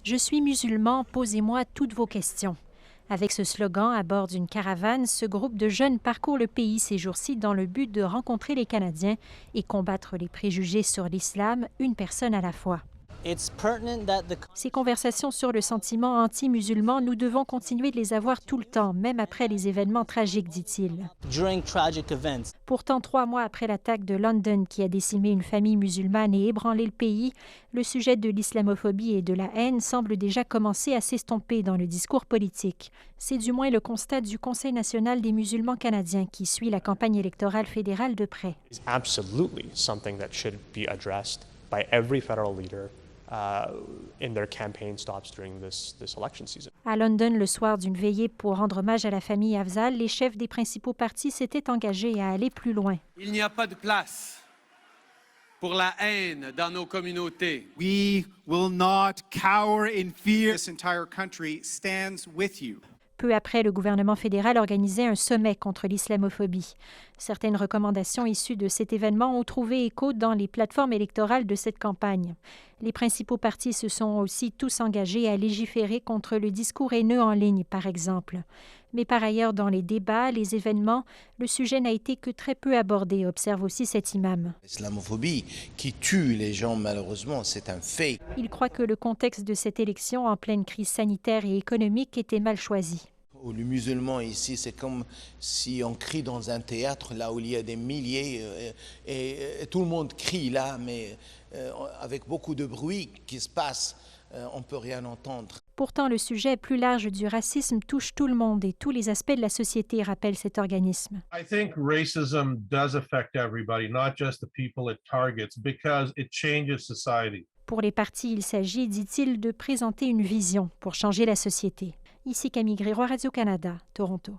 Je suis musulman, posez-moi toutes vos questions. Avec ce slogan à bord d'une caravane, ce groupe de jeunes parcourt le pays ces jours-ci dans le but de rencontrer les Canadiens et combattre les préjugés sur l'islam, une personne à la fois. Ces conversations sur le sentiment anti-musulman, nous devons continuer de les avoir tout le temps, même après les événements tragiques, dit-il. Pourtant, 3 mois après l'attaque de London qui a décimé une famille musulmane et ébranlé le pays, le sujet de l'islamophobie et de la haine semble déjà commencer à s'estomper dans le discours politique. C'est du moins le constat du Conseil national des musulmans canadiens qui suit la campagne électorale fédérale de près. À London, le soir d'une veillée pour rendre hommage à la famille Afzal, les chefs des principaux partis s'étaient engagés à aller plus loin. Il n'y a pas de place pour la haine dans nos communautés. We will not cower in fear. This entire country stands with you. Peu après, le gouvernement fédéral organisait un sommet contre l'islamophobie. Certaines recommandations issues de cet événement ont trouvé écho dans les plateformes électorales de cette campagne. Les principaux partis se sont aussi tous engagés à légiférer contre le discours haineux en ligne, par exemple. Mais par ailleurs, dans les débats, les événements, le sujet n'a été que très peu abordé, observe aussi cet imam. L'islamophobie qui tue les gens, malheureusement, c'est un fait. Il croit que le contexte de cette élection en pleine crise sanitaire et économique était mal choisi. Les musulmans ici, c'est comme si on crie dans un théâtre, là où il y a des milliers, et tout le monde crie là, mais avec beaucoup de bruit qui se passe, on ne peut rien entendre. Pourtant, le sujet plus large du racisme touche tout le monde et tous les aspects de la société, rappelle cet organisme. I think racism does affect everybody, not just the people it targets, because it changes society. Pour les partis, il s'agit, dit-il, de présenter une vision pour changer la société. Ici Camille Grégoire, Radio-Canada, Toronto.